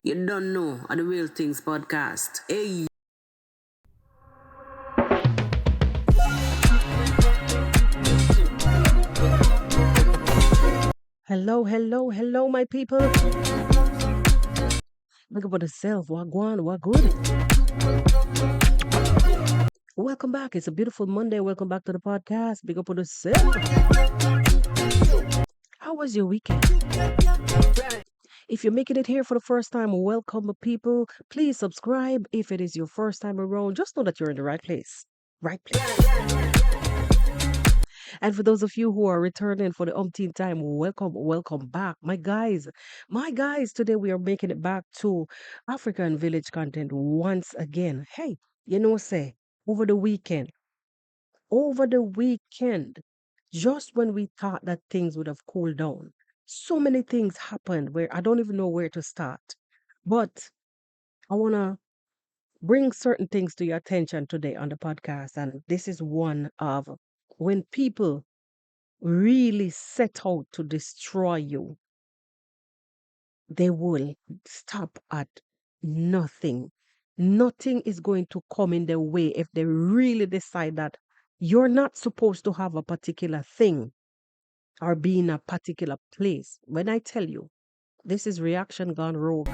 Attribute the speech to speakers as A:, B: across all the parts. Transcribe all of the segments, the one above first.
A: You don't know on the Real Things podcast. Hey.
B: Hello, hello, hello, my people. Look about yourself. What going? What good? Welcome back. It's a beautiful Monday. Welcome back to the podcast. Big up on yourself. How was your weekend? If you're making it here for the first time, welcome, people. Please subscribe. If it is your first time around, just know that you're in the right place. Right place. And for those of you who are returning for the umpteenth time, welcome, welcome back. My guys, today we are making it back to African village content once again. Hey, say, over the weekend, over the weekend, just when we thought that things would have cooled down, so many things happened where I don't even know where to start. But I want to bring certain things to your attention today on the podcast. And this is one of when people really set out to destroy you, they will stop at nothing. Nothing is going to come in their way if they really decide that you're not supposed to have a particular thing or be in a particular place. When I tell you, this is reaction gone rogue.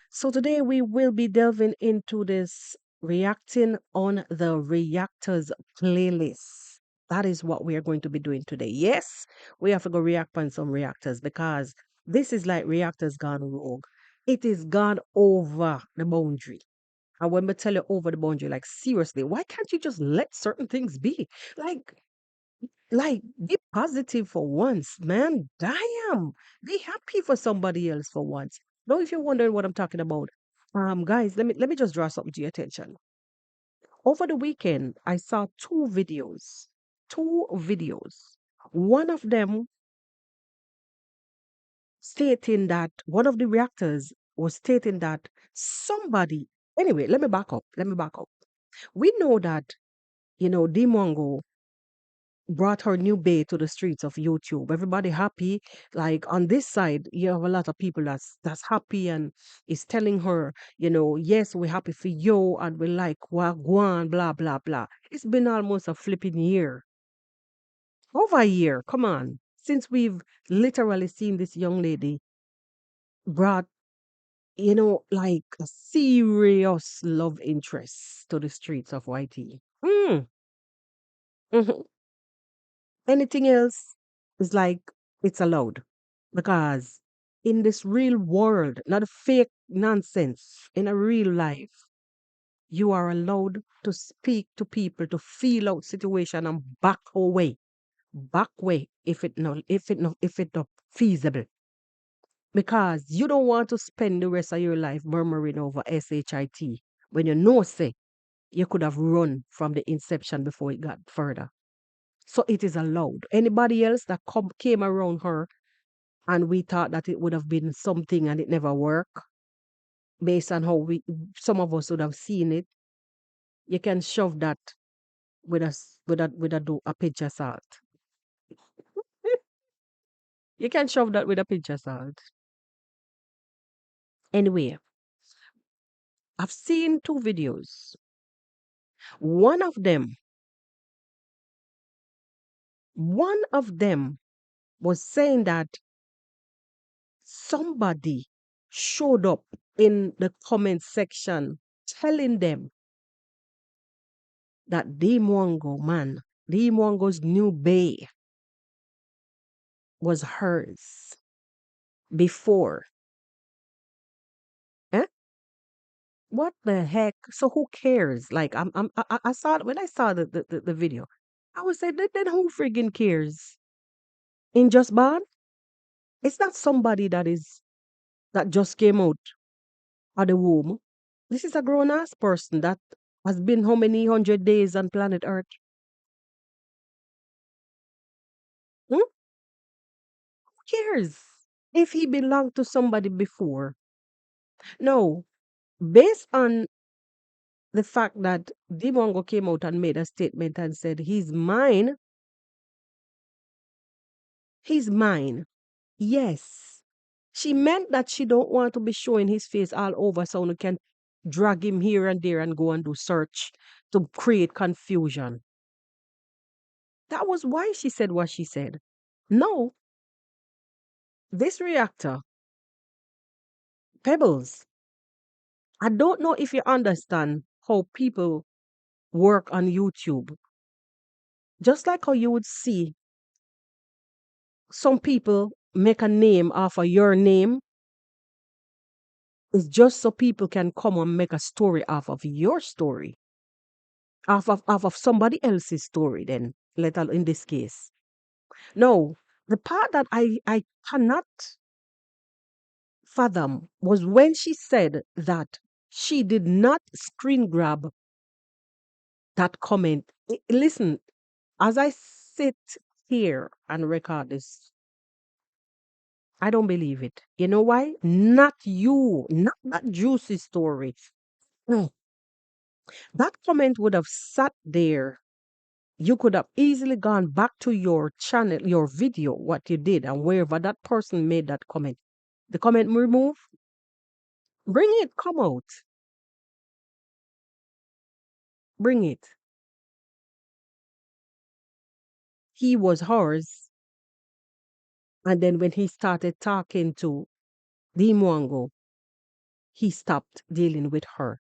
B: So today we will be delving into this reacting on the reactors playlist. That is what we are going to be doing today. Yes, we have to go react on some reactors because this is like reactors gone rogue. It is gone over the boundary. And when we tell you over the boundary, like seriously, why can't you just let certain things be? Like, be positive for once, man. Damn. Be happy for somebody else for once. Now, if you're wondering what I'm talking about, guys, let me just draw something to your attention. Over the weekend, I saw two videos. Two videos. One of them stating that one of the reactors was stating that somebody. Anyway, let me back up. Let me back up. We know that Deemwango brought her new bae to the streets of YouTube. Everybody happy. Like on this side, you have a lot of people that's happy and is telling her, yes, we're happy for you and we like wagwan, blah blah blah. It's been almost a flipping year. Over a year, come on. Since we've literally seen this young lady brought, like a serious love interest to the streets of YT. Hmm. Mhm. Anything else is like it's allowed because in this real world, not a fake nonsense, in a real life, you are allowed to speak to people, to feel out situation and back away if it not feasible. Because you don't want to spend the rest of your life murmuring over SHIT when you know say you could have run from the inception before it got further. So it is allowed. Anybody else that came around her and we thought that it would have been something and it never worked, based on how we some of us would have seen it, you can shove that with a pinch of salt. You can shove that with a pinch of salt. Anyway, I've seen two videos. One of them, one of them was saying that somebody showed up in the comment section telling them that Deemwango's new bae was hers before. Eh? What the heck? So who cares? Like I saw it when I saw the video. I was saying, then who friggin' cares? In just bad? It's not somebody that just came out of the womb. This is a grown ass person that has been how many 100 days on planet Earth? Hmm? Who cares? If he belonged to somebody before. No, based on the fact that Dimongo came out and made a statement and said, he's mine, He's mine. Yes. She meant that she don't want to be showing his face all over so we can drag him here and there and go and do search to create confusion. That was why she said what she said. No, this reactor, Pebbles, I don't know if you understand how people work on YouTube. Just like how you would see some people make a name off of your name, it's just so people can come and make a story off of your story, off of somebody else's story, then, let alone in this case. No, the part that I cannot fathom was when she said that she did not screen grab that comment. Listen, as I sit here and record this, I don't believe it. You know why? Not you, not that juicy story. Mm. That comment would have sat there. You could have easily gone back to your channel, your video, what you did, and wherever that person made that comment. The comment remove, bring it, come out, bring it. He was hers. And then when he started talking to Deemwango, he stopped dealing with her.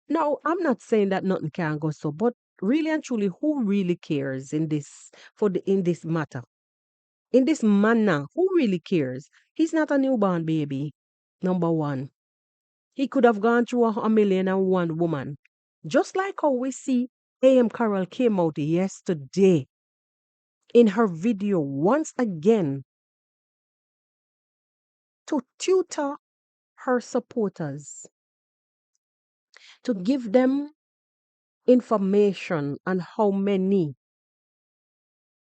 B: Now, I'm not saying that nothing can go so, but really and truly, who really cares in this in this matter? In this manner, who really cares? He's not a newborn baby. Number one. He could have gone through a million and one woman. Just like how we see AM Carol came out yesterday in her video once again to tutor her supporters, to give them information on how many,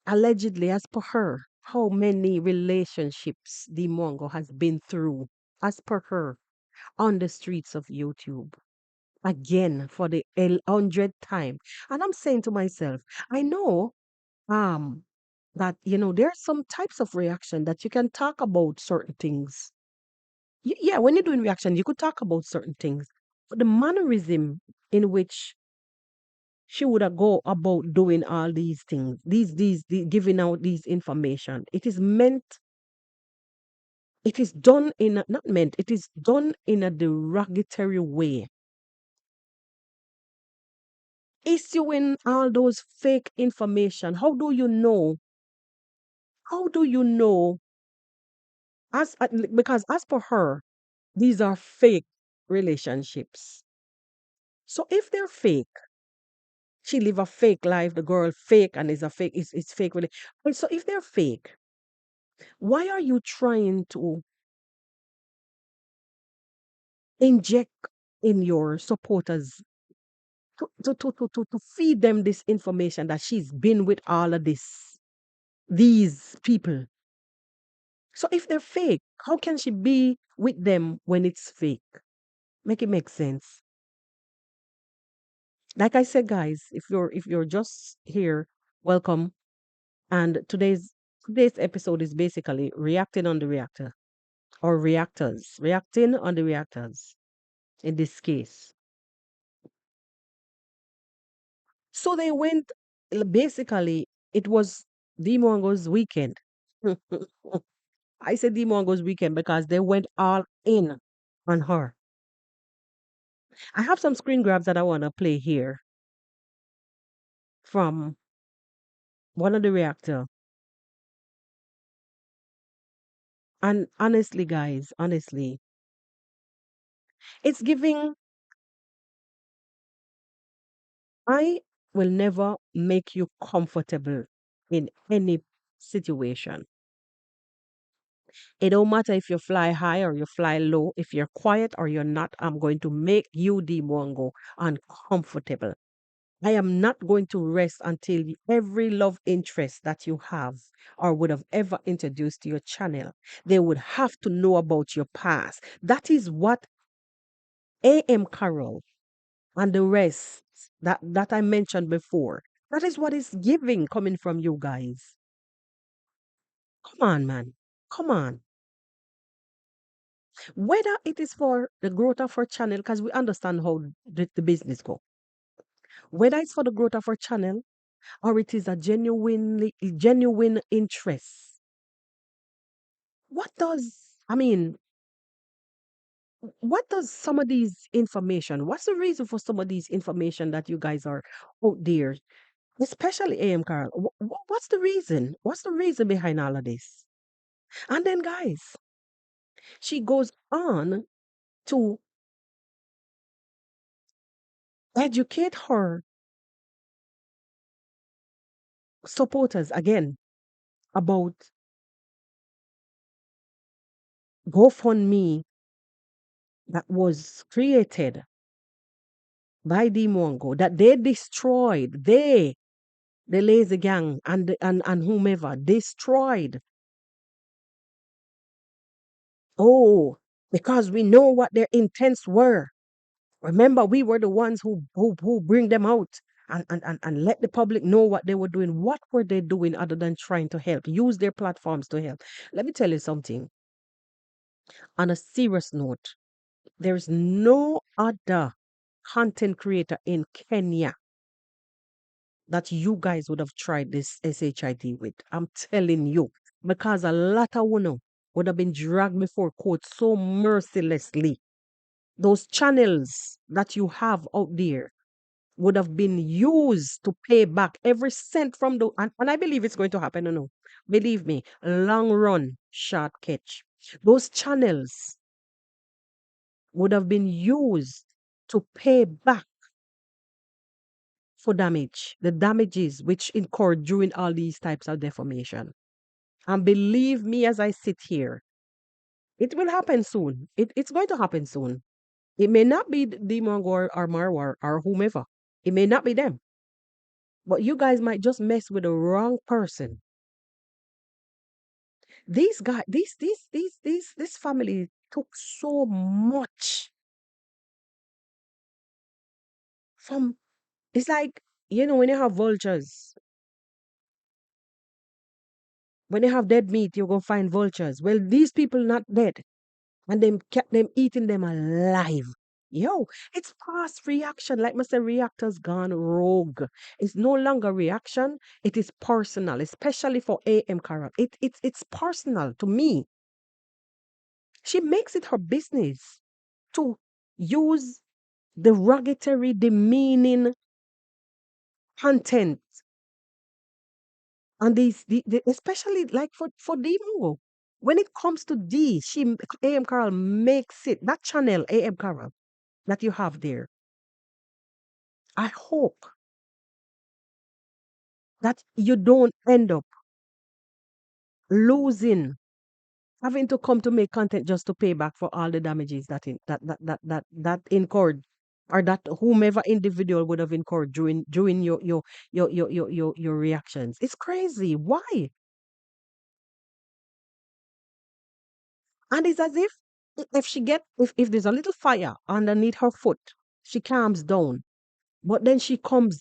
B: allegedly, as per her, how many relationships the Mongo has been through, as per her, on the streets of YouTube. Again, for the 100th time. And I'm saying to myself, I know um that there are some types of reaction that you can talk about certain things. Yeah, when you're doing reaction, you could talk about certain things. But the mannerism in which she would have go about doing all these things, giving out these information, it is done in not meant, it is done in a derogatory way. Issuing all those fake information. How do you know? How do you know? Because as per her, these are fake relationships. So if they're fake, she live a fake life. The girl fake and is a fake. It's fake. Really. And so if they're fake, why are you trying to inject in your supporters to feed them this information that she's been with all of these people? So if they're fake, how can she be with them when it's fake? Make it make sense. Like I said, guys, if you're just here, welcome. And today's episode is basically reacting on the reactor or reactors, reacting on the reactors in this case. So they went basically it was Demongo's weekend. I said Demongo's weekend because they went all in on her. I have some screen grabs that I want to play here from one of the reactor. And honestly, guys, honestly, it's giving. I will never make you comfortable in any situation. It don't matter if you fly high or you fly low. If you're quiet or you're not, I'm going to make you, Demongo, uncomfortable. I am not going to rest until every love interest that you have or would have ever introduced to your channel, they would have to know about your past. That is what AM Carol and the rest that I mentioned before. That is what is giving coming from you guys. Come on, man. Come on. Whether it is for the growth of our channel, because we understand how the business go. Whether it's for the growth of our channel or it is a genuine interest. What does I mean? What does some of these information? What's the reason for some of these information that you guys are out there, especially AM Carl? What's the reason? What's the reason behind all of this? And then, guys, she goes on to educate her supporters again about GoFundMe that was created by Deemwango that they destroyed. The lazy gang and whomever destroyed. Oh, because we know what their intents were. Remember, we were the ones who bring them out and let the public know what they were doing. What were they doing other than trying to help? Use their platforms to help. Let me tell you something. On a serious note, there's no other content creator in Kenya that you guys would have tried this SHIT with. I'm telling you. Because a lot of would have been dragged before court so mercilessly. Those channels that you have out there would have been used to pay back every cent from the and I believe it's going to happen. No. Believe me, long run, short catch. Those channels would have been used to pay back for the damages which incurred during all these types of defamation. And believe me, as I sit here, it will happen soon. It's going to happen soon. It may not be the Mongol or Marwar or whomever. It may not be them. But you guys might just mess with the wrong person. These guys, this family took so much from. It's like when you have vultures, when you have dead meat, you're gonna find vultures. Well, these people not dead, and them kept them eating them alive. Yo, it's past reaction. Like Mr. Reactor's gone rogue. It's no longer reaction. It is personal, especially for AM Qarol. It's personal to me. She makes it her business to use derogatory, demeaning content and especially like for Demo. When it comes to D, AM Carol makes it that channel AM Carol that you have there. I hope that you don't end up losing, having to come to make content just to pay back for all the damages that incurred or that whomever individual would have incurred during your reactions. It's crazy. Why? And it's as if if there's a little fire underneath her foot, she calms down. But then she comes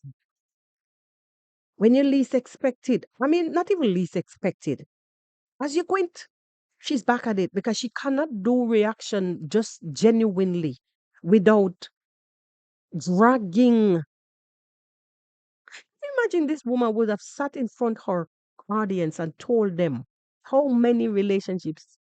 B: when you least expect it. I mean, not even least expected. As you quint, she's back at it because she cannot do reaction just genuinely without dragging. Imagine this woman would have sat in front of her audience and told them how many relationships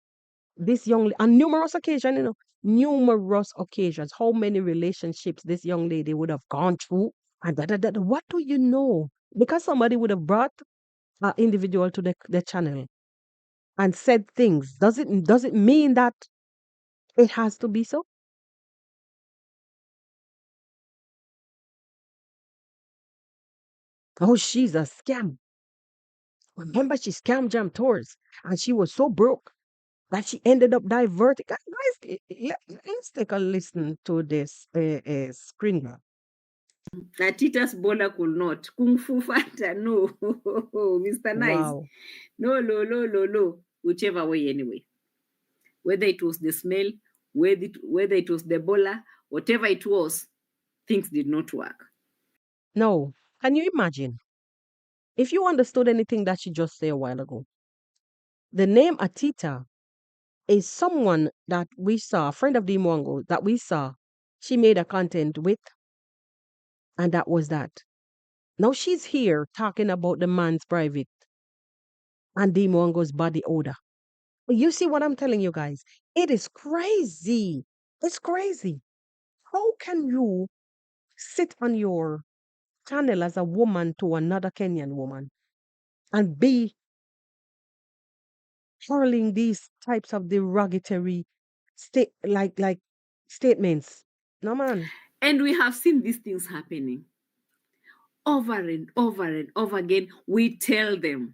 B: this on numerous occasions, numerous occasions, how many relationships this young lady would have gone through. And what do you know? Because somebody would have brought an individual to the channel and said things. Does it mean that it has to be so? Oh, she's a scam. Remember, she scam jam tours and she was so broke that she ended up diverting. Guys, let's take a listen to this screen grab.
C: That Titus Bola could not. Kung Fu Fanta, no. Mr. Nice.
B: Wow.
C: No, no, no, no, no. Whichever way, anyway. Whether it was the smell, whether it was the bola, whatever it was, things did not work.
B: No. Can you imagine? If you understood anything that she just said a while ago, The name Atita is someone that we saw, a friend of Deemwango that we saw. She made a content with, and that was that. Now she's here talking about the man's private and Deemwango's body odor. You see what I'm telling you guys? It is crazy. It's crazy. How can you sit on your channel as a woman to another Kenyan woman and be hurling these types of derogatory like statements? No man.
C: And we have seen these things happening over and over and over again. We tell them.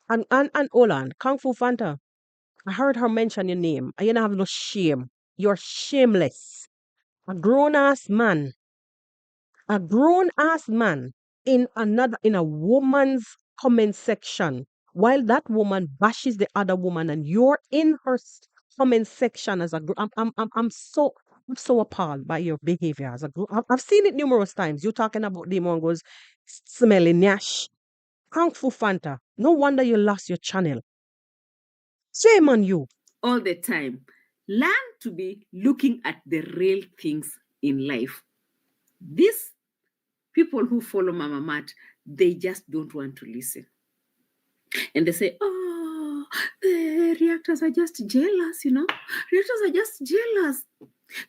B: And hold on, Kung Fu Fanta. I heard her mention your name. And you don't have no shame. You're shameless. A grown ass man. A grown ass man in a woman's comment section while that woman bashes the other woman and you're in her comment section as a I'm so appalled by your behavior as a group. I've seen it numerous times. You talking about the mongos smelling nash. Kung Fu Fanta. No wonder you lost your channel. Shame on you.
C: All the time. Learn to be looking at the real things in life. These people who follow Mama Mat, they just don't want to listen. And they say, oh, the reactors are just jealous, you know. Reactors are just jealous.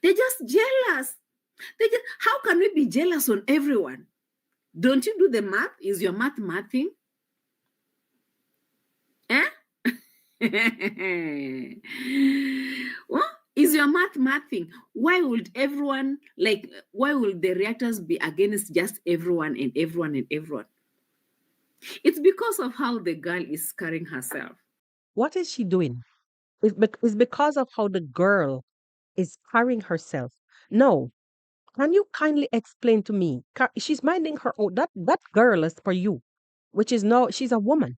C: They're just jealous. How can we be jealous on everyone? Don't you do the math? Is your math mathing? Eh? Well, is your math mathing? Why would why would the reactors be against just everyone and everyone and everyone? It's because of how the girl is carrying herself.
B: What is she doing? It's because of how the girl is carrying herself. No. Can you kindly explain to me? She's minding her own. That girl is for you, which is no. She's a woman.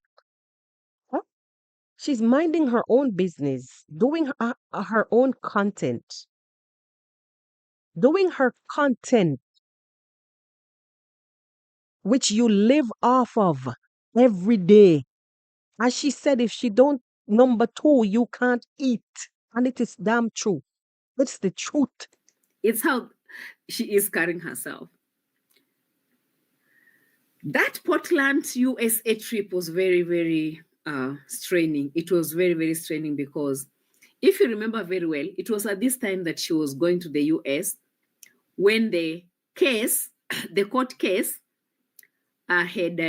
B: Huh? She's minding her own business, doing her own content, doing her content, which you live off of every day. As she said, if she don't number two, you can't eat, and it is damn true. It's the truth.
C: It's how she is carrying herself. That Portland, USA trip was very, very straining. It was very, very straining because if you remember very well, it was at this time that she was going to the US when the case, the court case, had,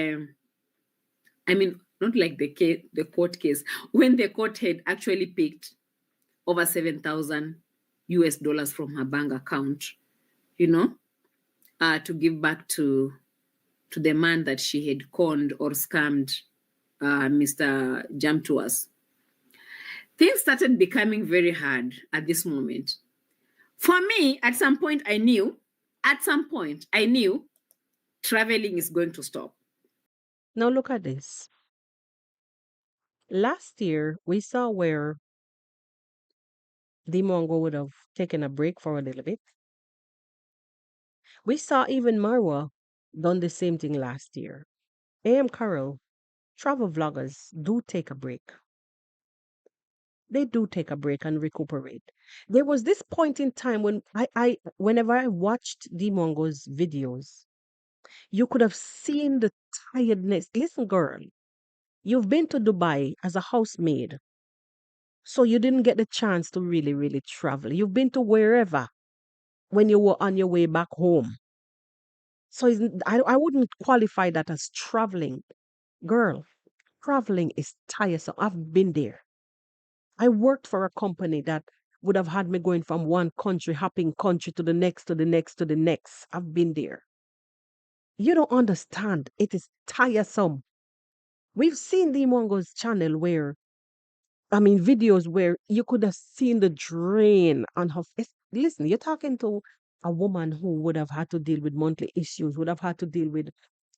C: I mean, not like the court case, when the court had actually picked over 7,000 US dollars from her bank account, you know, to give back to the man that she had conned or scammed, Mr. Jam to us. Things started becoming very hard at this moment. For me, at some point, I knew traveling is going to stop.
B: Now look at this. Last year, we saw where Deemwango would have taken a break for a little bit. We saw even Marwa done the same thing last year. Qarol, travel vloggers do take a break. They do take a break and recuperate. There was this point in time when whenever I watched Deemwango's videos, you could have seen the tiredness. Listen, girl, you've been to Dubai as a housemaid, so you didn't get the chance to really, really travel. You've been to wherever when you were on your way back home. So I wouldn't qualify that as traveling. Girl, traveling is tiresome. I've been there. I worked for a company that would have had me going from one country, hopping country to the next, to the next, to the next. I've been there. You don't understand. It is tiresome. We've seen the Mongo's channel where, I mean, videos where you could have seen the drain on her face. Listen, you're talking to a woman who would have had to deal with monthly issues, would have had to deal with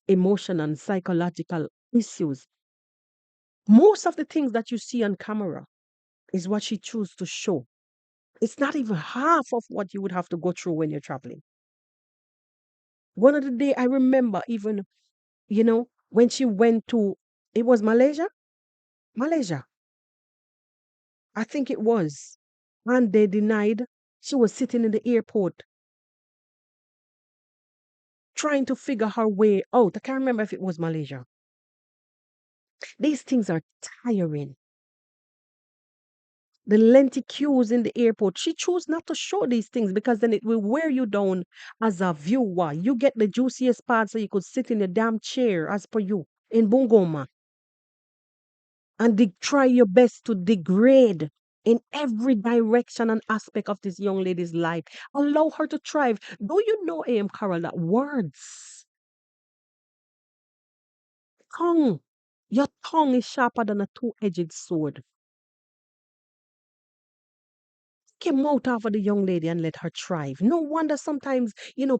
B: emotional and psychological issues. Most of the things that you see on camera is what she chose to show. It's not even half of what you would have to go through when you're traveling. One of the day I remember even, when she went to, it was Malaysia? Malaysia. I think it was. And they denied. She was sitting in the airport trying to figure her way out. I can't remember if it was Malaysia. These things are tiring. The lengthy queues in the airport. She chose not to show these things because then it will wear you down as a viewer. You get the juiciest part so you could sit in a damn chair as per you in Bungoma and try your best to degrade in every direction and aspect of this young lady's life. Allow her to thrive. Do you know, A.M. Qarol, that words, tongue, your tongue is sharper than a two-edged sword. Came out of the young lady and let her thrive. No wonder sometimes,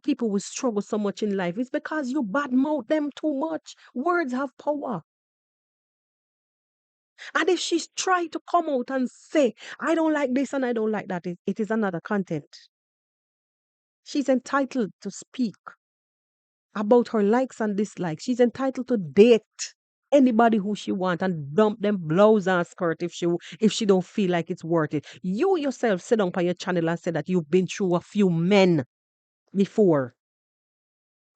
B: people will struggle so much in life. It's because you badmouth them too much. Words have power. And if she's trying to come out and say, I don't like this and I don't like that, it is another content. She's entitled to speak about her likes and dislikes. She's entitled to date anybody who she wants and dump them blouse and skirt if she don't feel like it's worth it. You yourself sit down on your channel and say that you've been through a few men before.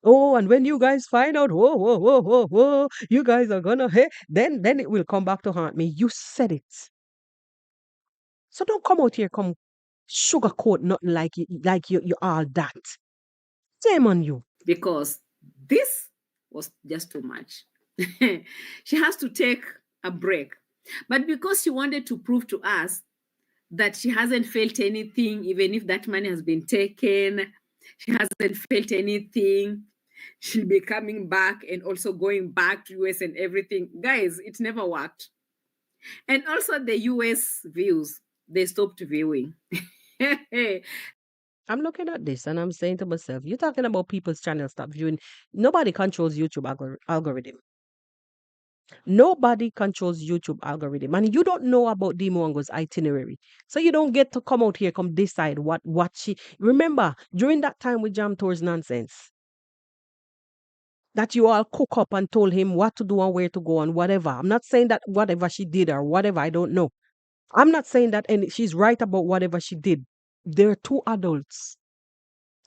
B: Oh, and when you guys find out, whoa, whoa, whoa, whoa, whoa, you guys are gonna, hey, then it will come back to haunt me. You said it. So don't come out here, come sugarcoat nothing like you all that. Shame on you.
C: because this was just too much. She has to take a break. But because she wanted to prove to us that she hasn't felt anything, even if that money has been taken, she hasn't felt anything. She'll be coming back and also going back to US and everything. Guys, it never worked. And also the US views, they stopped viewing.
B: I'm looking at this and I'm saying to myself, you're talking about people's channel stop viewing. Nobody controls YouTube algorithm. Nobody controls YouTube algorithm. And you don't know about Deemwango's itinerary. So you don't get to come out here, come decide what she remember during that time with Jam Tour's nonsense. That you all cook up and told him what to do and where to go and whatever. I'm not saying that whatever she did or whatever, I don't know. I'm not saying that she's right about whatever she did. They're two adults.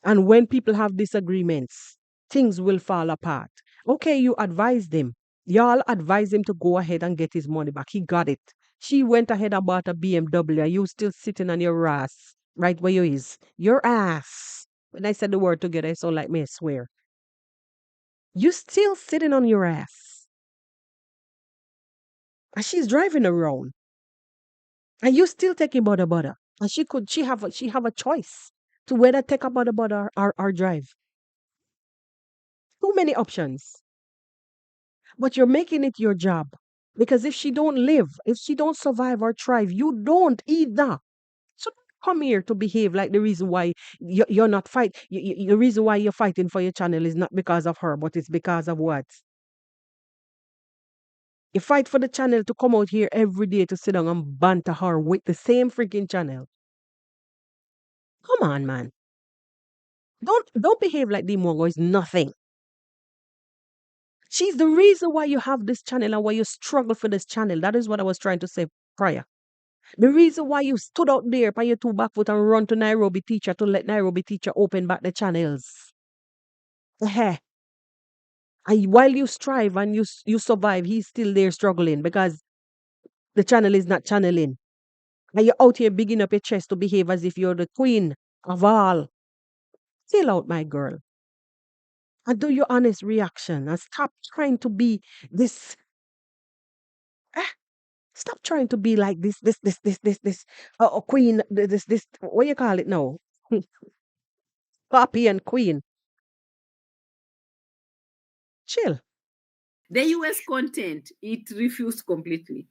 B: And when people have disagreements, things will fall apart. Okay, you advised him. Y'all advised him to go ahead and get his money back. He got it. She went ahead and bought a BMW and you still sitting on your ass right where you is. Your ass. When I said the word together, it sound like me, I swear. You still sitting on your ass. And she's driving around. And you still taking butter. And she have a choice to whether take a butter or drive. Too many options. But you're making it your job. Because if she don't live, if she don't survive or thrive, you don't either. So don't come here to behave like the reason why you're not the reason why you're fighting for your channel is not because of her, but it's because of what? You fight for the channel to come out here every day to sit down and banter her with the same freaking channel. Come on, man. Don't behave like Deemwango is nothing. She's the reason why you have this channel and why you struggle for this channel. That is what I was trying to say prior. The reason why you stood out there by your two back foot and run to Nairobi teacher to let Nairobi teacher open back the channels. And while you strive and you survive, he's still there struggling because the channel is not channeling. And you're out here bigging up your chest to behave as if you're the queen of all. Chill out, my girl. And do your honest reaction and stop trying to be this. eh, Stop trying to be like this queen, this, what you call it now? Poppy and queen. Chill.
C: The US content, it refused completely.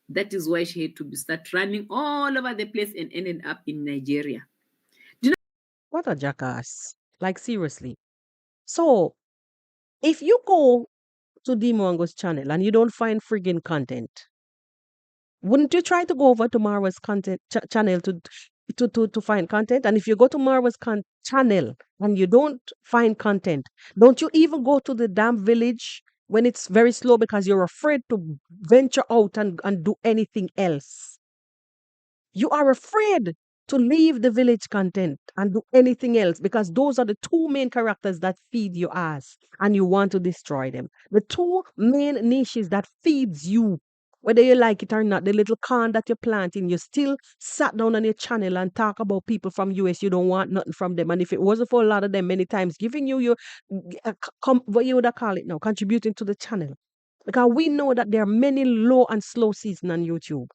C: That is why she had to start running all over the place and ended up in Nigeria.
B: What a jackass. Like, seriously. So, if you go to Deemwango's channel and you don't find friggin' content, wouldn't you try to go over to Marwa's content channel to find content? And if you go to Marwa's channel and you don't find content, don't you even go to the damn village when it's very slow because you're afraid to venture out and do anything else? You are afraid to leave the village content and do anything else because those are the two main characters that feed your ass and you want to destroy them. The two main niches that feeds you, whether you like it or not, the little corn that you're planting, you still sat down on your channel and talk about people from US. You don't want nothing from them. And if it wasn't for a lot of them many times giving you your, what you would call it now, contributing to the channel. Because we know that there are many low and slow season on YouTube.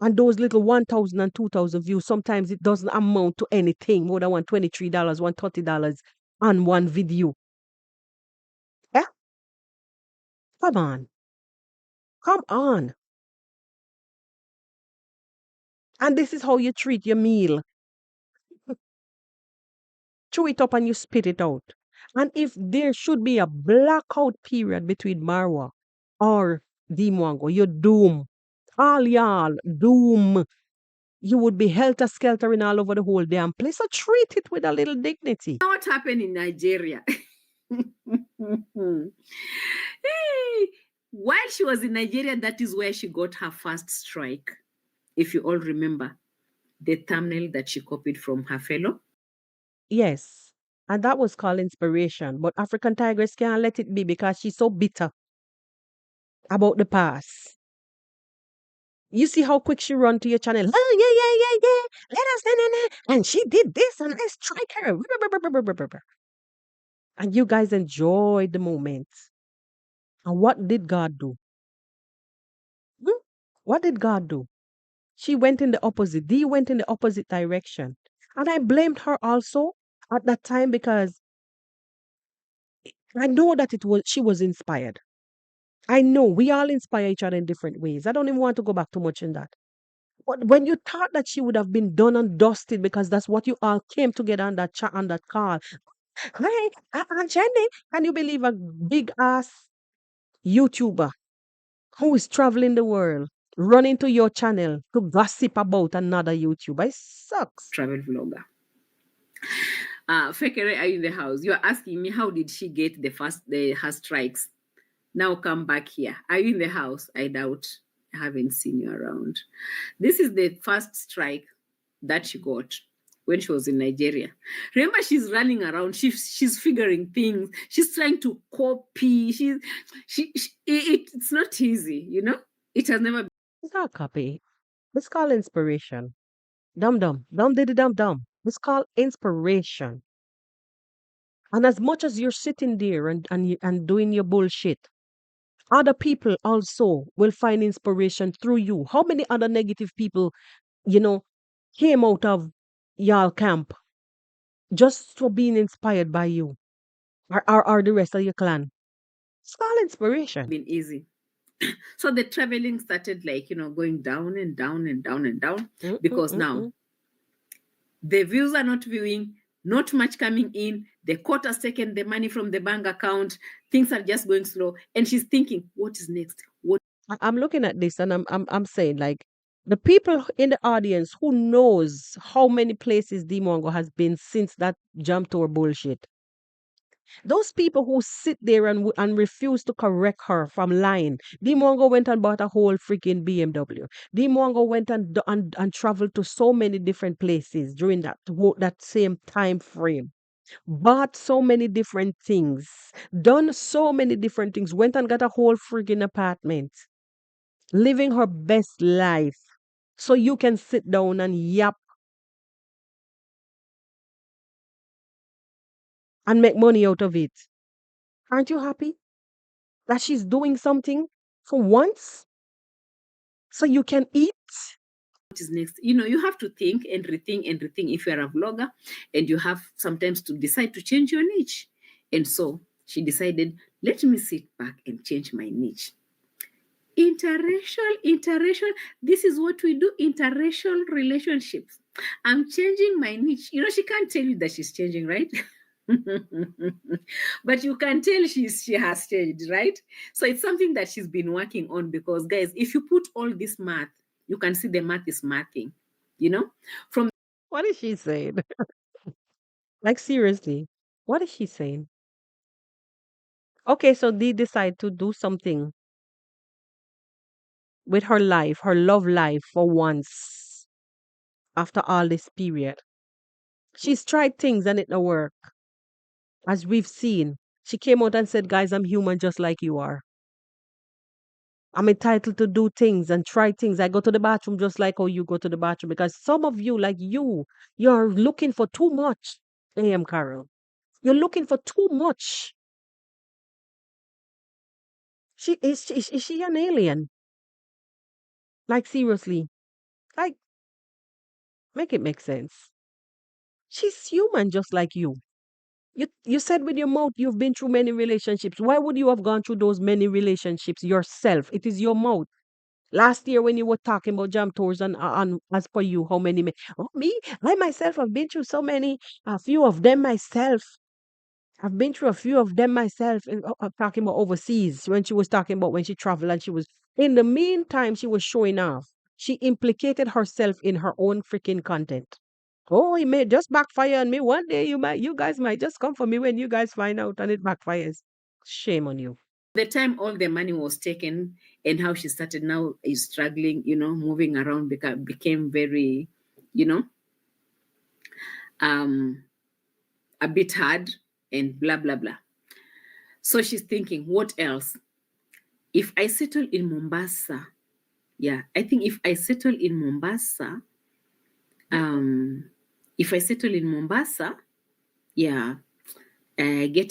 B: And those little 1,000 and 2,000 views, sometimes it doesn't amount to anything more than $123, $130 on one video. Yeah? Come on. Come on. And this is how you treat your meal. Chew it up and you spit it out. And if there should be a blackout period between Marwa or Deemwango, you're doom. All y'all, doom. You would be helter-skeltering all over the whole damn place. So treat it with a little dignity.
C: What happened in Nigeria? Hey, while she was in Nigeria, that is where she got her first strike. If you all remember the thumbnail that she copied from her fellow.
B: Yes. And that was called inspiration. But African Tigress can't let it be because she's so bitter about the past. You see how quick she run to your channel. Oh, yeah. Let us, and she did this, and let's strike her. And you guys enjoyed the moment. And what did God do? Hmm? What did God do? She went in the opposite. Dee went in the opposite direction. And I blamed her also at that time because I know that she was inspired. I know we all inspire each other in different ways. I don't even want to go back too much in that. But when you thought that she would have been done and dusted because that's what you all came together on that chat on that call. Hi, I'm Jenny. Can you believe a big ass YouTuber who is traveling the world running to your channel to gossip about another YouTuber? It sucks.
C: Travel vlogger. Fekere, are you in the house? You're asking me how did she get her strikes? Now come back here. Are you in the house? I doubt. I haven't seen you around. This is the first strike that she got when she was in Nigeria. Remember, she's running around. She's figuring things. She's trying to copy. It's not easy, you know. It has never been.
B: It's not copy. It's called inspiration. Dum dum. Dum diddy dum dum. It's called inspiration. And as much as you're sitting there and doing your bullshit, other people also will find inspiration through you. How many other negative people, you know, came out of y'all camp just for being inspired by you or the rest of your clan? It's called inspiration.
C: Been easy. So the traveling started going down and down and down and down because now the views are not viewing, not much coming in. The court has taken the money from the bank account. Things are just going slow. And she's thinking, what is next?
B: I'm looking at this and I'm saying like the people in the audience who knows how many places Deemwango has been since that jump tour bullshit. Those people who sit there and refuse to correct her from lying. Deemwango went and bought a whole freaking BMW. Deemwango went and traveled to so many different places during that same time frame. Bought so many different things. Done so many different things. Went and got a whole freaking apartment. Living her best life. So you can sit down and yap and make money out of it. Aren't you happy that she's doing something for once? So you can eat?
C: What is next? You have to think and rethink and rethink if you're a vlogger, and you have sometimes to decide to change your niche. And so she decided, let me sit back and change my niche. Interracial. This is what we do, interracial relationships. I'm changing my niche. She can't tell you that she's changing, right? But you can tell she has changed, right? So it's something that she's been working on because, guys, if you put all this math, you can see the math is mathing, from
B: What is she saying? Like seriously, what is she saying? Okay, so they decide to do something with her life, her love life for once. after all this period. She's tried things and it don't work, as we've seen. She came out and said, guys, I'm human just like you are. I'm entitled to do things and try things. I go to the bathroom just like how you go to the bathroom because some of you, like you're looking for too much. AM Carol. You're looking for too much. Is she an alien? Like seriously. Like make it make sense. She's human just like you. You said with your mouth you've been through many relationships. Why would you have gone through those many relationships yourself? It is your mouth. Last year when you were talking about jam tours and as per you, how many men? Oh, me, I myself have been through so many, a few of them myself. I've been through a few of them myself. Talking about overseas when she was talking about when she traveled and she was in the meantime she was showing off. She implicated herself in her own freaking content. Oh, it may just backfire on me. One day you guys might just come for me when you guys find out and it backfires. Shame on you.
C: The time all the money was taken and how she started now is struggling, moving around became very, you know, a bit hard and blah, blah, blah. So she's thinking, what else? If I settle in Mombasa, I think if I settle in Mombasa, get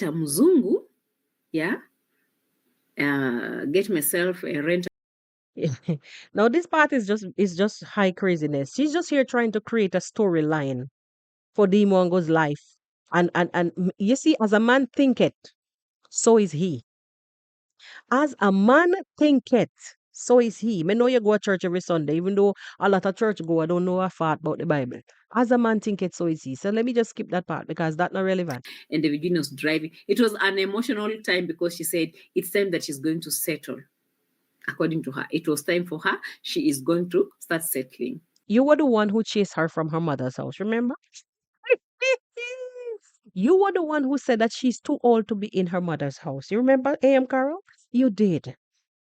C: a mzungu, get myself a rent.
B: Now this part is just high craziness. She's just here trying to create a storyline for Deemwango's life. And you see, as a man thinketh, so is he. As a man thinketh, so is he. Me know you go to church every Sunday, even though a lot of church go, I don't know a fart about the Bible. As a man thinketh, so is he. So let me just skip that part because that's not relevant.
C: And the Virginia was driving. It was an emotional time because she said it's time that she's going to settle. According to her, it was time for her. She is going to start settling.
B: You were the one who chased her from her mother's house, remember? You were the one who said that she's too old to be in her mother's house. You remember, AM Carol? You did.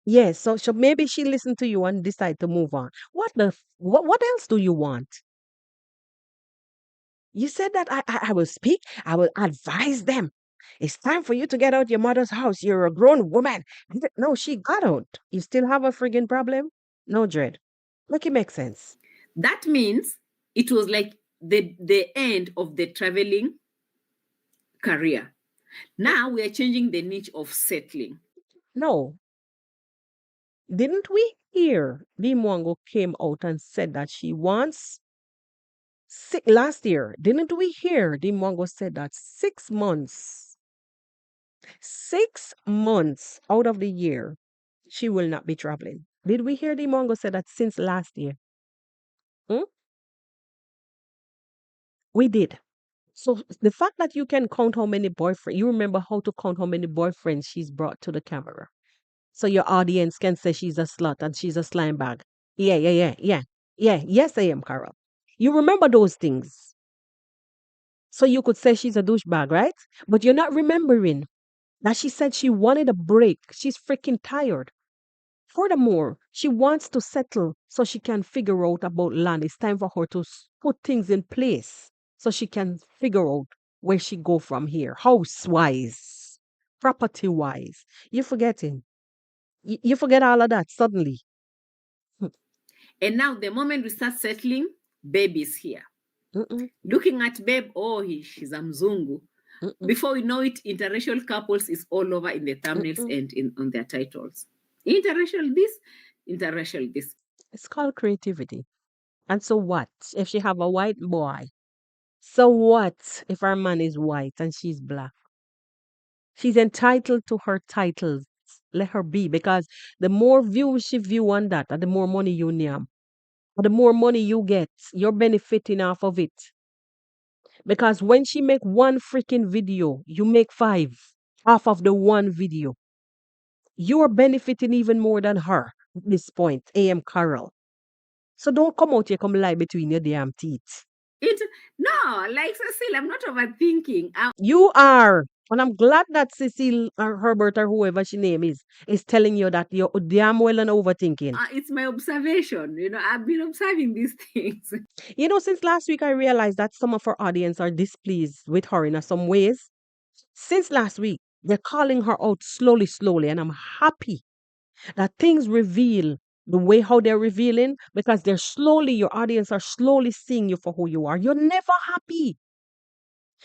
B: Yes, so maybe she listened to you and decided to move on. What else do you want? You said that I will speak, I will advise them. It's time for you to get out your mother's house. You're a grown woman. No, she got out. You still have a friggin' problem? No, Dread. Make it make sense.
C: That means it was like the end of the traveling career. Now we are changing the niche of settling.
B: No. Didn't we hear Deemwango came out and said that she wants last year? Didn't we hear Deemwango said that 6 months, 6 months out of the year, she will not be traveling? Did we hear Deemwango say that since last year? Hmm? We did. So the fact that you can count how many boyfriends, you remember how to count how many boyfriends she's brought to the camera. So your audience can say she's a slut and she's a slime bag. Yeah, yeah, yeah, yeah. Yeah, yes, I am, Carol. You remember those things. So you could say she's a douchebag, right? But you're not remembering that she said she wanted a break. She's freaking tired. Furthermore, she wants to settle so she can figure out about land. It's time for her to put things in place so she can figure out where she go from here. House wise, property wise. You're forgetting. You forget all of that suddenly.
C: And now the moment we start settling, babe is here.
B: Mm-mm,
C: Looking at babe, she's a mzungu.
B: mm-mm,
C: Before we know it, interracial couples is all over in the thumbnails and on their titles. Interracial this, interracial this.
B: It's called creativity. And so what if she have a white boy? So what if her man is white and she's black? She's entitled to her titles. Let her be because the more views she view on that, and the more money you name, the more money you get, you're benefiting off of it. Because when she make one freaking video, you make five off of the one video. You're benefiting even more than her at this point, AM Carol. So don't come out here, come lie between your damn teeth.
C: No, like Cecile, I'm not overthinking.
B: You are. And I'm glad that Cecile or Herbert or whoever she name is telling you that you're damn well and overthinking.
C: It's my observation. I've been observing these things.
B: Since last week I realized that some of her audience are displeased with her in some ways. Since last week, they're calling her out slowly, slowly, and I'm happy that things reveal the way how they're revealing because your audience are slowly seeing you for who you are. You're never happy.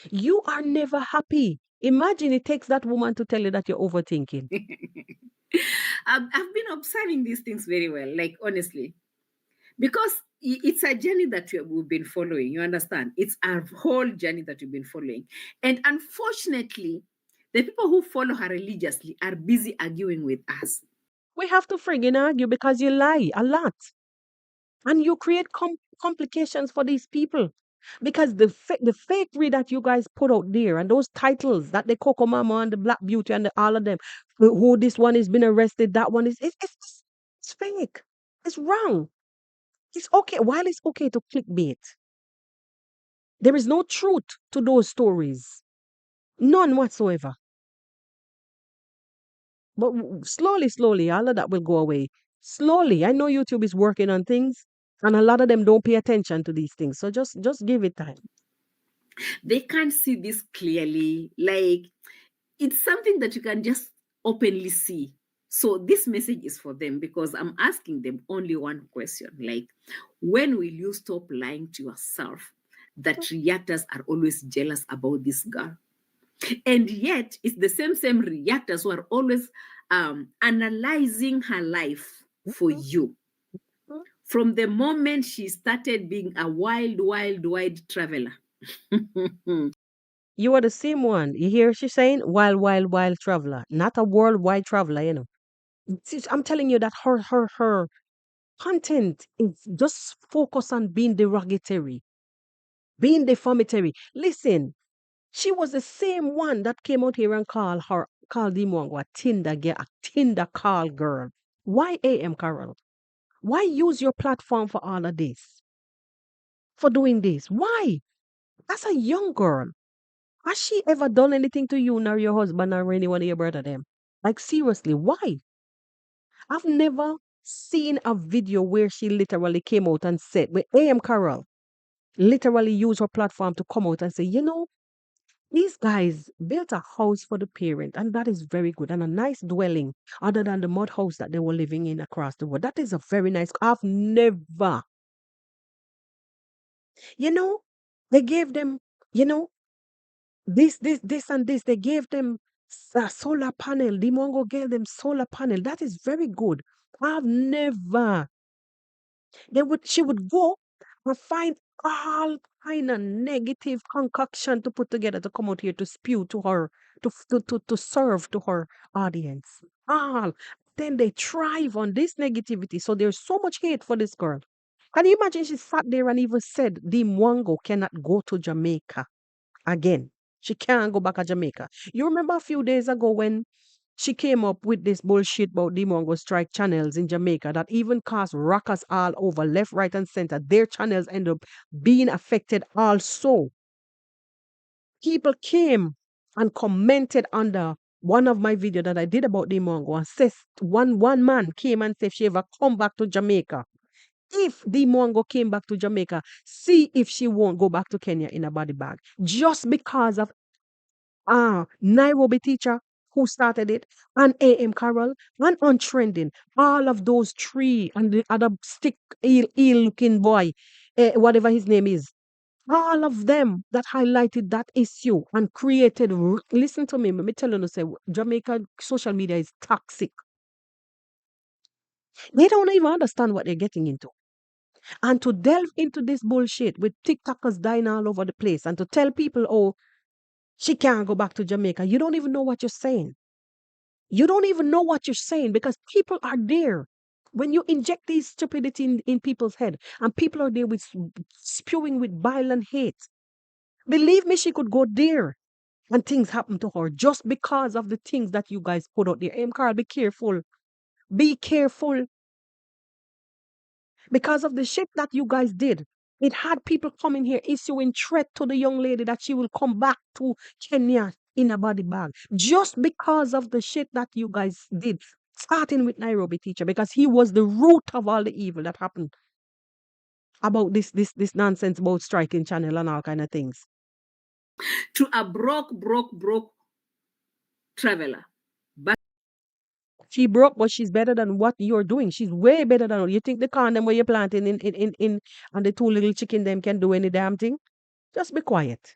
B: You are never happy. Imagine it takes that woman to tell you that you're overthinking.
C: I've been observing these things very well, like honestly, because it's a journey that we've been following. You understand? It's a whole journey that we've been following. And unfortunately, the people who follow her religiously are busy arguing with us.
B: We have to friggin' argue because you lie a lot. And you create complications for these people. Because the fakery that you guys put out there and those titles that the Coco Mama and the Black Beauty and all of them, who this one has been arrested, that one is it's fake. It's wrong. It's okay. While it's okay to clickbait, there is no truth to those stories. None whatsoever. But slowly, slowly, all of that will go away. Slowly. I know YouTube is working on things, and a lot of them don't pay attention to these things. So just give it time.
C: They can't see this clearly. Like, it's something that you can just openly see. So this message is for them because I'm asking them only one question. Like, when will you stop lying to yourself that reactors are always jealous about this girl? And yet, it's the same reactors who are always analyzing her life for you. From the moment she started being a wild traveler.
B: You are the same one. You hear she saying wild traveler, not a worldwide traveler. I'm telling you that her content is just focused on being derogatory, being defamatory. Listen, she was the same one that came out here and called Deemwango a Tinder call girl. Why AM Qarol? Why use your platform for all of this? For doing this? Why? As a young girl, has she ever done anything to you, nor your husband, or anyone of your brother them? Like seriously, why? I've never seen a video where she literally came out and said, where AM Qarol literally used her platform to come out and say, these guys built a house for the parent, and that is very good, and a nice dwelling, other than the mud house that they were living in across the world. That is a very nice. I've never, you know, they gave them, you know, this, and this. They gave them a solar panel. Deemwango gave them solar panel. That is very good. I've never. She would go and find all kind of negative concoction to put together to come out here to spew to her, to serve to her audience. All. Then they thrive on this negativity. So there's so much hate for this girl. Can you imagine she sat there and even said Deemwango cannot go to Jamaica again? She can't go back to Jamaica. You remember a few days ago when she came up with this bullshit about Deemwango strike channels in Jamaica that even caused rockers all over, left, right, and center. Their channels end up being affected also. People came and commented under one of my videos that I did about Deemwango and says one man came and said if she ever come back to Jamaica, if Deemwango came back to Jamaica, see if she won't go back to Kenya in a body bag. Just because of Nairobi teacher who started it, and AM Qarol, and Untrending. All of those three, and the other stick eel looking boy, whatever his name is. All of them that highlighted that issue and created. Listen to me, let me tell you, say Jamaica social media is toxic. They don't even understand what they're getting into. And to delve into this bullshit with TikTokers dying all over the place and to tell people, oh, she can't go back to Jamaica. You don't even know what you're saying. You don't even know what you're saying because people are there. When you inject these stupidity in people's head and people are there with spewing with violent hate, believe me, she could go there and things happen to her just because of the things that you guys put out there. Qarol, be careful. Be careful. Because of the shit that you guys did. It had people coming here issuing threat to the young lady that she will come back to Kenya in a body bag just because of the shit that you guys did, starting with Nairobi teacher, because he was the root of all the evil that happened about this nonsense about striking channel and all kind of things.
C: To a broke traveler. But
B: She broke, but she's better than what you're doing. She's way better than you think the condom where you're planting in and the two little chicken them can do any damn thing. Just be quiet.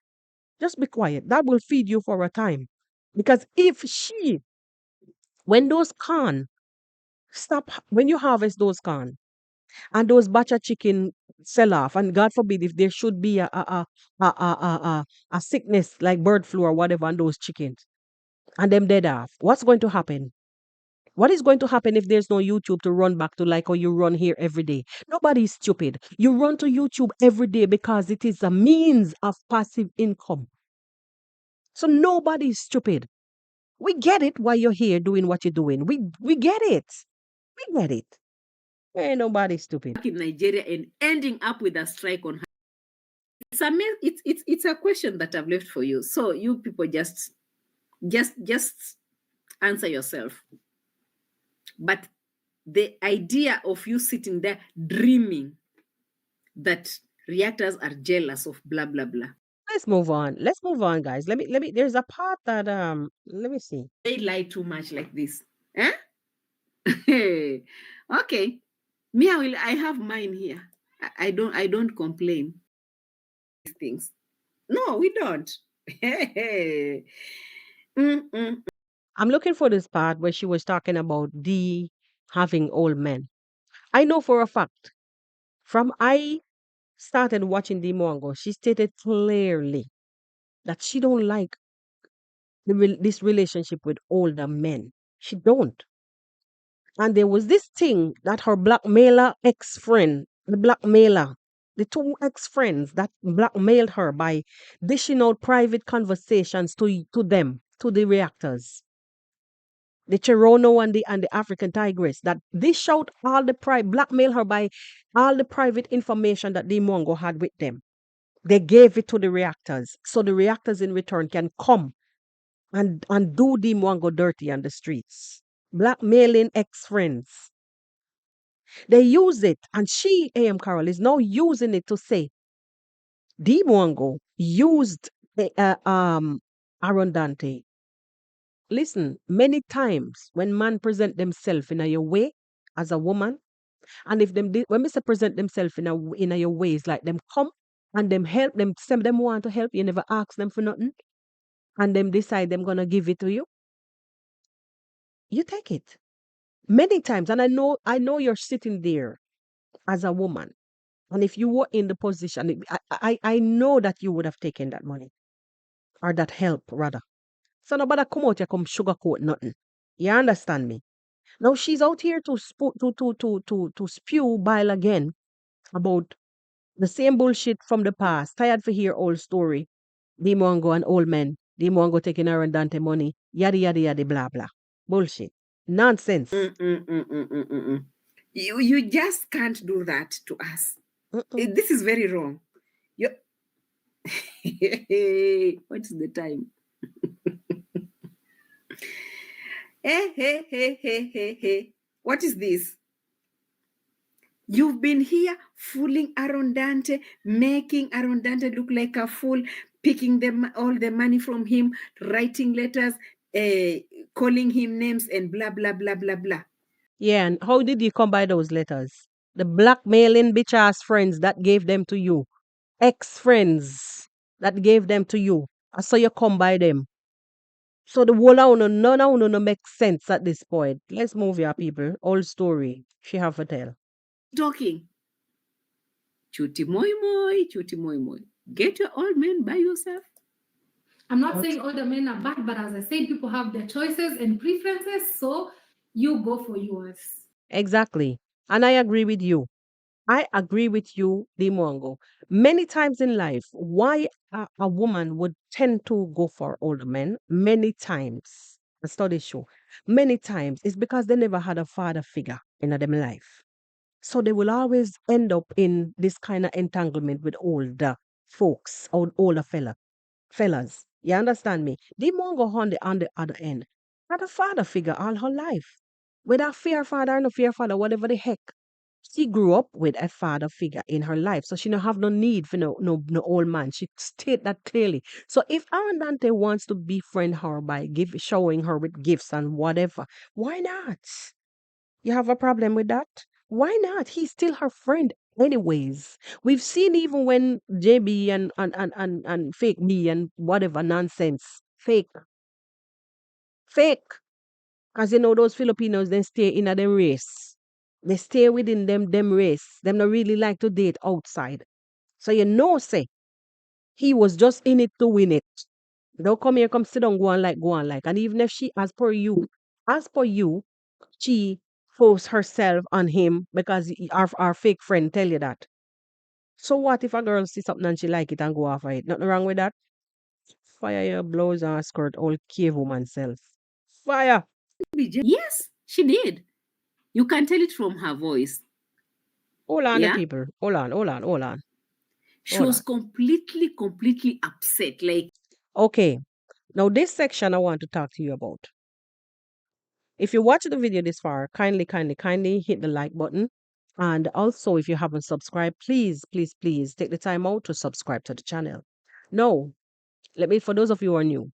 B: Just be quiet. That will feed you for a time. Because if she, when those corn stop, when you harvest those corn and those batch of chicken sell off, and God forbid if there should be a sickness like bird flu or whatever on those chickens and them dead off, what's going to happen? What is going to happen if there's no YouTube to run back to like how you run here every day? Nobody is stupid. You run to YouTube every day because it is a means of passive income. So nobody is stupid. We get it why you're here doing what you're doing. We get it. We get it. Ain't nobody stupid.
C: in Nigeria and ending up with a strike on her. It's a question that I've left for you. So you people just answer yourself. But the idea of you sitting there dreaming that reactors are jealous of blah blah blah.
B: Let's move on. Let's move on, guys. Let me there's a part that let me see.
C: They lie too much like this. Eh? Okay. Me, I have mine here. I don't complain these things. No, we don't.
B: I'm looking for this part where she was talking about the having old men. I know for a fact from I started watching Deemwango, she stated clearly that she don't like this relationship with older men. She don't. And there was this thing that her blackmailer ex-friend, the blackmailer, the two ex-friends that blackmailed her by dishing out private conversations to them, to the reactors. The Cherono and the African Tigress that dish out all the blackmail her by all the private information that the Mongo had with them. They gave it to the reactors. So the reactors in return can come and do the Mwango dirty on the streets. Blackmailing ex-friends. They use it, and she, A.M. Qarol, is now using it to say Deemwango used Aaron Dante. Listen, many times when man present themselves in a your way as a woman, and if when Mr. present themselves in a your ways, like them come and them help them, some them want to help, you never ask them for nothing, and them decide them gonna give it to you, you take it. Many times, and I know you're sitting there as a woman. And if you were in the position, I know that you would have taken that money or that help rather. So nobody come out here come sugarcoat nothing. You understand me? Now she's out here to spew bile again about the same bullshit from the past. Tired for hear old story. Deemwango and old men. Deemwango taking her and Dante money. Yada yada yada blah blah. Bullshit. Nonsense.
C: You just can't do that to us. This is very wrong. What is the time? Hey. What is this? You've been here fooling Aaron Dante, making Aaron Dante look like a fool, picking all the money from him, writing letters, calling him names, and blah, blah, blah, blah, blah.
B: Yeah, and how did you come by those letters? The blackmailing bitch ass friends that gave them to you. Ex-friends that gave them to you. I saw you come by them. So the whole of none of no make sense at this point. Let's move here, people. Old story. She have to tell.
C: Talking. Chuti moi moi. Get your old man by yourself.
D: I'm not saying all the men are bad, but as I said, people have their choices and preferences, so you go for yours.
B: Exactly. And I agree with you. I agree with you, Deemwango. Many times in life, why a woman would tend to go for older men, many times, the studies show, many times, is because they never had a father figure in their life. So they will always end up in this kind of entanglement with older folks or older fellas. You understand me? Deemwango on the other end had a father figure all her life. Whether fear father or no fear father, whatever the heck. She grew up with a father figure in her life, so she don't have no need for no old man. She state that clearly. So if Arandante wants to befriend her by showing her with gifts and whatever, why not? You have a problem with that? Why not? He's still her friend anyways. We've seen even when JB and fake me and whatever nonsense. Fake. Cause you know those Filipinos they stay in a them race. They stay within them race. Them not really like to date outside. So you know say he was just in it to win it. Don't come here, come sit down, go on like. And even if she as per you, she forced herself on him because our fake friend tell you that. So what if a girl sees something and she like it and go after it? Nothing wrong with that. Fire your blouse and skirt, old cave woman self. Fire.
C: Yes, she did. You can tell it from her voice.
B: Hold on, the
C: Yeah.
B: people. Hold on.
C: She
B: Hold
C: was
B: on.
C: completely upset. Like,
B: Okay. Now this section I want to talk to you about. If you watch the video this far, kindly hit the like button. And also, if you haven't subscribed, please take the time out to subscribe to the channel. No, for those of you who are new,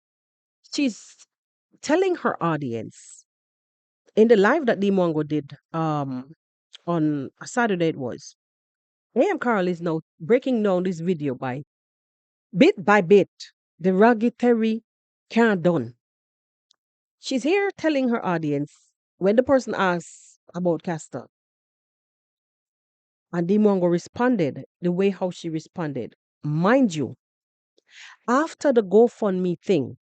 B: she's telling her audience in the live that Deemwango did on a Saturday it was. Qarol is now breaking down this video by bit by bit. The derogatory can't done. She's here telling her audience when the person asks about Castor, and Deemwango responded the way how she responded. Mind you, after the GoFundMe thing,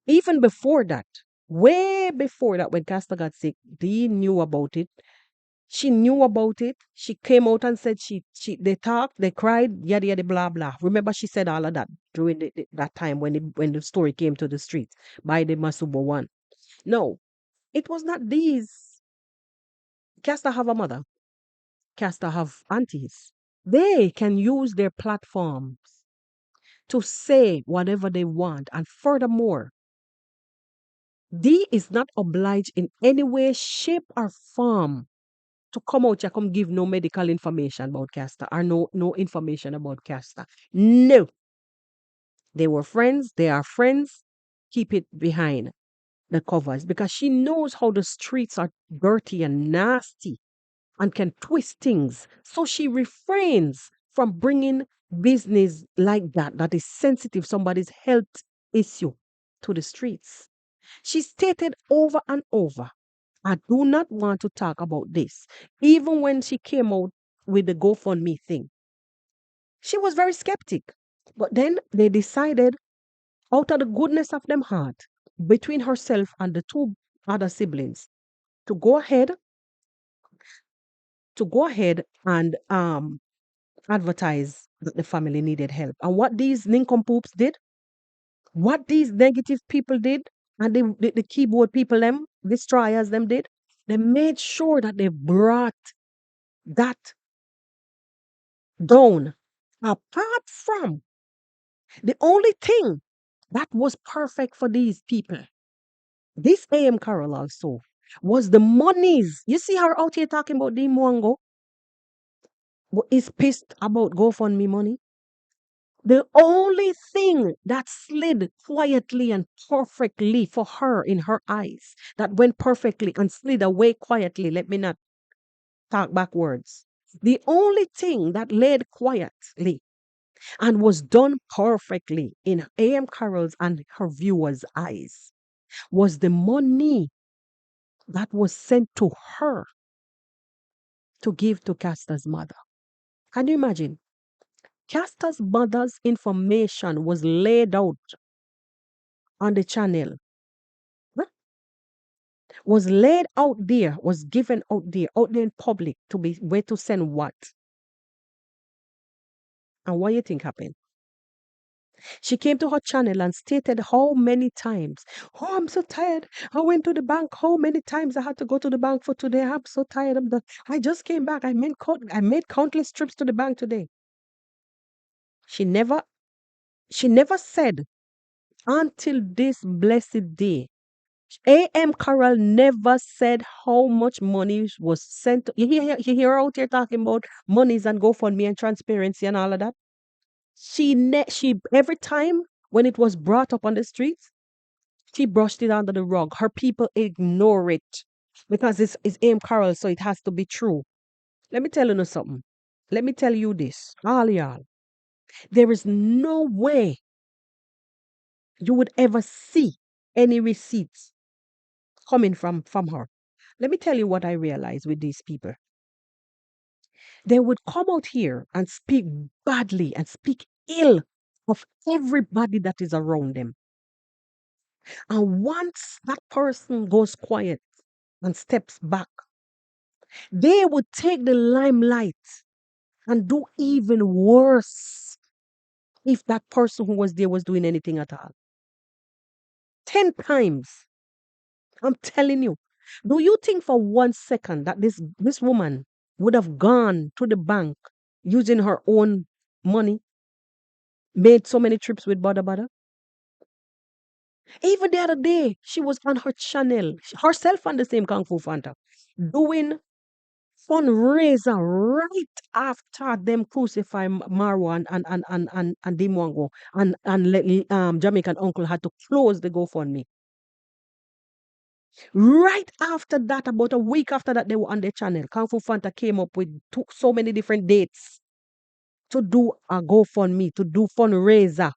B: even before that, way before that, when Castor got sick, Dee knew about it. She knew about it. She came out and said they talked, they cried, yada yada blah blah. Remember, she said all of that during that time when the story came to the streets by the Masubo one. No, it was not these. Castor have a mother. Castor have aunties. They can use their platforms to say whatever they want. And furthermore, Dee is not obliged in any way, shape, or form to come out here, come give no medical information about Castor or no information about Castor. No. They were friends, they are friends. Keep it behind the covers because she knows how the streets are dirty and nasty and can twist things. So she refrains from bringing business like that is sensitive, somebody's health issue to the streets. She stated over and over, I do not want to talk about this. Even when she came out with the GoFundMe thing, she was very skeptic. But then they decided, out of the goodness of them heart, between herself and the two other siblings, to go ahead and advertise that the family needed help. And what these nincompoops did, what these negative people did, and the keyboard people them, destroyers them did, they made sure that they brought that down. Apart from the only thing that was perfect for these people, this AM Qarol also, was the monies. You see her out here talking about Deemwango, but is pissed about GoFundMe money. The only thing that slid quietly and perfectly for her in her eyes, that went perfectly and slid away quietly, let me not talk backwards. The only thing that laid quietly and was done perfectly in AM Qarol's and her viewers' eyes was the money that was sent to her to give to Castor's mother. Can you imagine? Castor's mother's information was laid out on the channel, huh? Was laid out there, was given out there in public to be where to send what. And what you think happened? She came to her channel and stated how many times, oh, I'm so tired. I went to the bank. How many times I had to go to the bank for today? I'm so tired. I just came back. I made countless trips to the bank today. She never She never said until this blessed day. A.M. Qarol never said how much money was sent. You hear her out here talking about monies and GoFundMe and transparency and all of that. She every time when it was brought up on the streets, she brushed it under the rug. Her people ignore it because it's A.M. Qarol, so it has to be true. Let me tell you something. Let me tell you this, all y'all. There is no way you would ever see any receipts coming from her. Let me tell you what I realize with these people. They would come out here and speak badly and speak ill of everybody that is around them. And once that person goes quiet and steps back, they would take the limelight and do even worse if that person who was there was doing anything at all. 10 times. I'm telling you. Do you think for 1 second that this woman would have gone to the bank using her own money, made so many trips with Bada Bada? Even the other day, she was on her channel, herself and the same Kung Fu Fanta, doing fundraiser right after them crucify Marwa and Deemwango and Jamaican uncle had to close the GoFundMe. Right after that, about a week after that, they were on their channel. Kung Fu Fanta came up with so many different dates to do a GoFundMe, to do fundraiser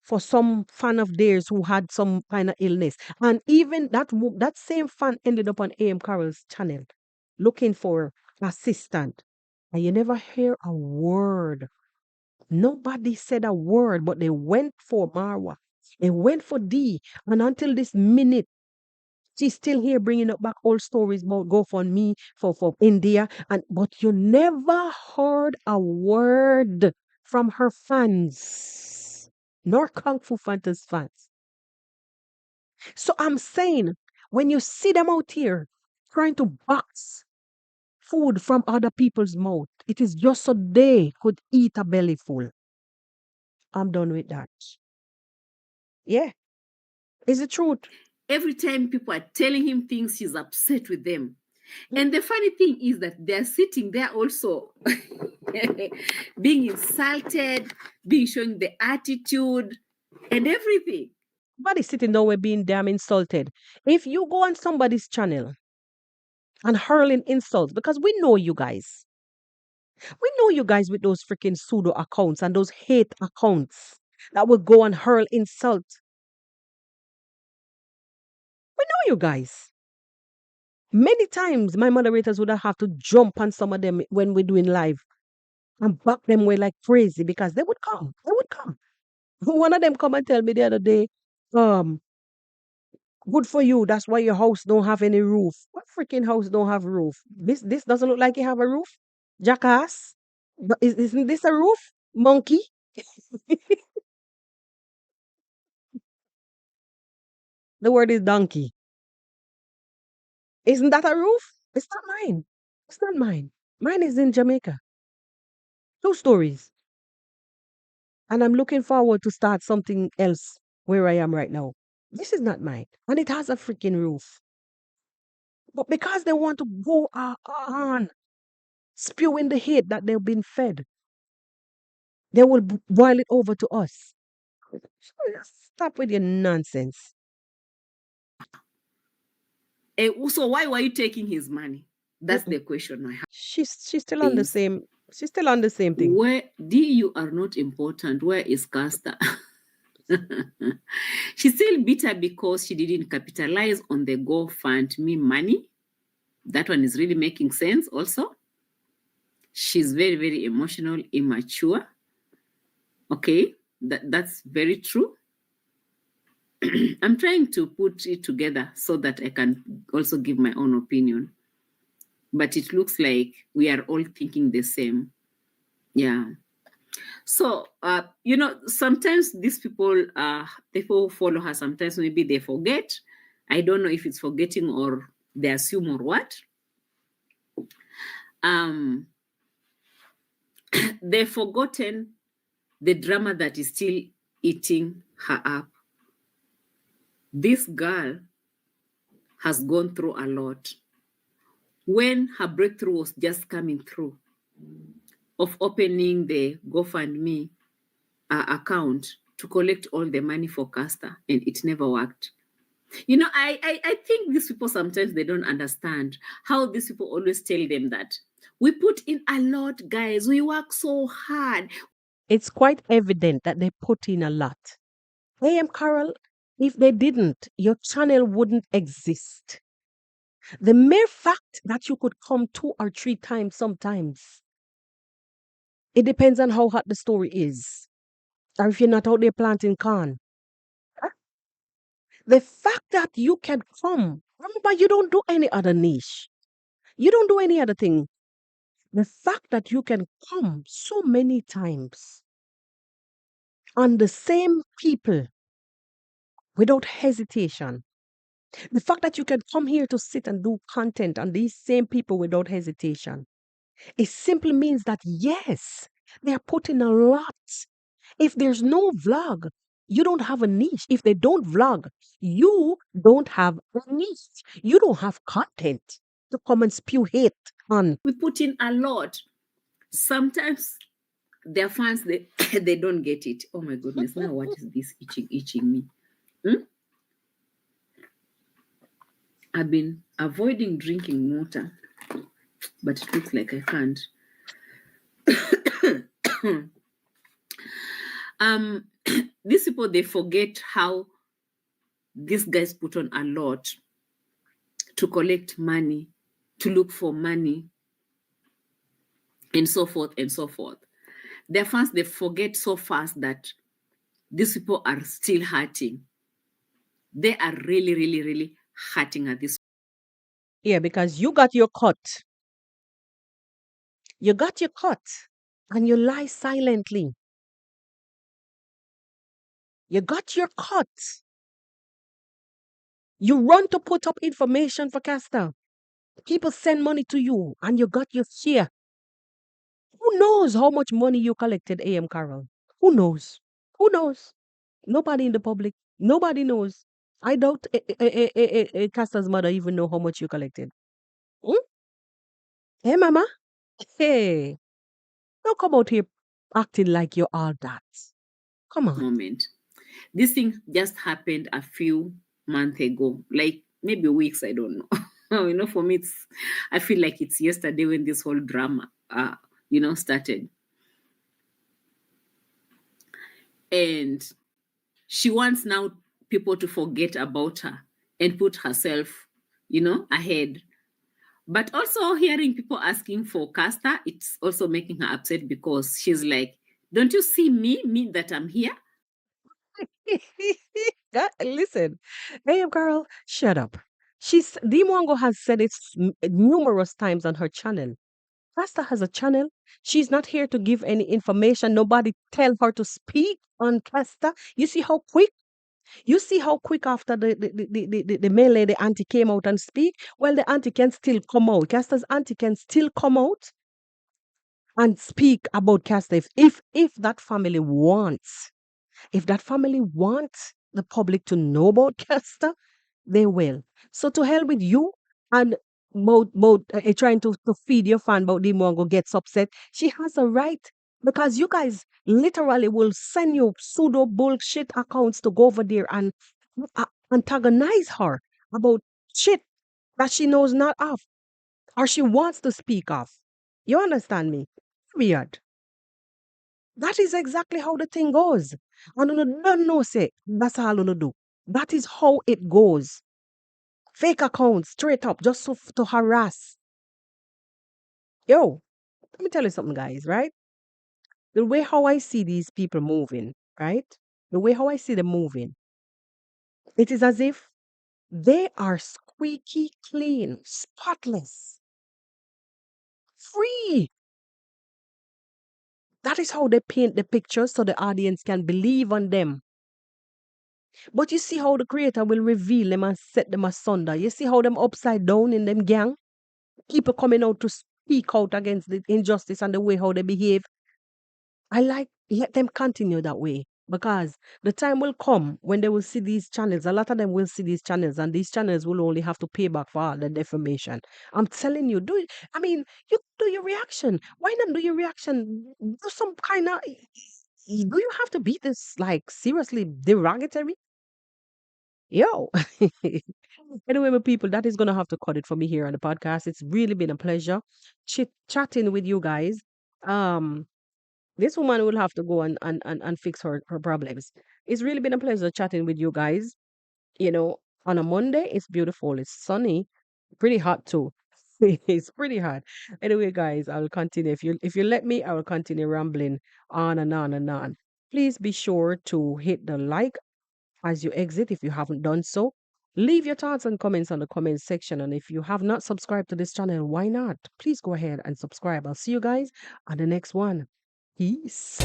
B: for some fan of theirs who had some kind of illness. And even that same fan ended up on A.M. Qarol's channel looking for assistant. And you never hear a word. Nobody said a word, but they went for Marwa. They went for D. And until this minute, she's still here bringing up back old stories about GoFundMe for India. But you never heard a word from her fans, nor Kung Fu Fanta's fans. So I'm saying, when you see them out here trying to box food from other people's mouth, it is just so they could eat a belly full. I'm done with that. Yeah, it's the truth.
C: Every time people are telling him things, he's upset with them. And the funny thing is that they're sitting there also being insulted, being shown the attitude and everything.
B: Nobody's sitting nowhere being damn insulted. If you go on somebody's channel and hurling insults, because we know you guys. We know you guys with those freaking pseudo accounts and those hate accounts that will go and hurl insult. We know you guys. Many times my moderators would have to jump on some of them when we're doing live and back them away like crazy because they would come. They would come. One of them come and tell me the other day, good for you. That's why your house don't have any roof. What freaking house don't have roof? This doesn't look like you have a roof, jackass. Isn't this a roof, monkey? The word is donkey. Isn't that a roof? It's not mine. It's not mine. Mine is in Jamaica. 2 stories. And I'm looking forward to start something else where I am right now. This is not mine. And it has a freaking roof. But because they want to go on spewing the hate that they've been fed, they will boil it over to us. Stop with your nonsense.
C: So why were you taking his money? That's the question I have.
B: She's still on the same. She's still on the same thing.
C: Where you are not important. Where is Caster? She's still bitter because she didn't capitalize on the GoFundMe money. That one is really making sense also. She's very, very emotional, immature. Okay, that's very true. I'm trying to put it together so that I can also give my own opinion. But it looks like we are all thinking the same. Yeah. So, sometimes these people who follow her, sometimes maybe they forget. I don't know if it's forgetting or they assume or what. They've forgotten the drama that is still eating her up. This girl has gone through a lot. When her breakthrough was just coming through of opening the GoFundMe account to collect all the money for Castor, and it never worked. You know, I think these people sometimes they don't understand how these people always tell them that we put in a lot, guys. We work so hard.
B: It's quite evident that they put in a lot. Qarol, if they didn't, your channel wouldn't exist. The mere fact that you could come 2 or 3 times sometimes, it depends on how hot the story is. Or if you're not out there planting corn. The fact that you can come, remember, you don't do any other niche. You don't do any other thing. The fact that you can come so many times on the same people without hesitation. The fact that you can come here to sit and do content on these same people without hesitation. It simply means that, yes, they are putting a lot. If there's no vlog, you don't have a niche. If they don't vlog, you don't have a niche. You don't have content to come and spew hate on.
C: We put in a lot. Sometimes their fans, they, they don't get it. Oh my goodness, now what is this itching me? I've been avoiding drinking water, but it looks like I can't. These people, they forget how these guys put on a lot to collect money, to look for money, and so forth and so forth. Their fans, they forget so fast that these people are still hurting. They are really, really, really hurting at this.
B: Yeah, because you got your cut. You got your cut, and you lie silently. You got your cut. You run to put up information for Castor. People send money to you, and you got your share. Who knows how much money you collected, Qarol? Who knows? Who knows? Nobody in the public. Nobody knows. I doubt Castor's mother even know how much you collected. Hmm? Hey, mama. Hey. Don't come out here acting like you're all that. Come on.
C: Moment. This thing just happened a few months ago, like maybe weeks, I don't know. You know, for me, I feel like it's yesterday when this whole drama, started. And she wants now people to forget about her and put herself, ahead. But also hearing people asking for Castor, it's also making her upset because she's like, don't you see me that I'm here?
B: Listen, Qarol, shut up. Deemwango has said it numerous times on her channel. Castor has a channel. She's not here to give any information. Nobody tell her to speak on Castor. You see how quick? You see how quick after the male lady auntie came out and speak? Well, the auntie can still come out. Castor's auntie can still come out and speak about Castor if that family wants. If that family wants the public to know about Castor, they will. So to hell with you and trying to feed your fan about Deemwango gets upset. She has a right because you guys literally will send you pseudo bullshit accounts to go over there and antagonize her about shit that she knows not of or she wants to speak of. You understand me? Weird. That is exactly how the thing goes. And you don't know, say, that's all you do. That is how it goes. Fake accounts, straight up, just to harass. Yo, let me tell you something, guys, right? The way how I see these people moving, right? The way how I see them moving, it is as if they are squeaky clean, spotless, free. That is how they paint the picture so the audience can believe on them. But you see how the creator will reveal them and set them asunder. You see how them upside down in them gang? People coming out to speak out against the injustice and the way how they behave. Let them continue that way. because the time will come when they will see these channels. A lot of them will see these channels, and these channels will only have to pay back for all the defamation. I'm telling you, I mean, you do your reaction. Why not do your reaction? Do some kind of. Do you have to be this like seriously derogatory? Yo. Anyway, my people, that is gonna have to cut it for me here on the podcast. It's really been a pleasure chatting with you guys. Um, this woman will have to go and fix her problems. It's really been a pleasure chatting with you guys. You know, on a Monday, it's beautiful, it's sunny, pretty hot too. It's pretty hot. Anyway, guys, I will continue. If you let me, I will continue rambling on and on and on. Please be sure to hit the like as you exit if you haven't done so. Leave your thoughts and comments on the comment section. And if you have not subscribed to this channel, why not? Please go ahead and subscribe. I'll see you guys on the next one. Peace.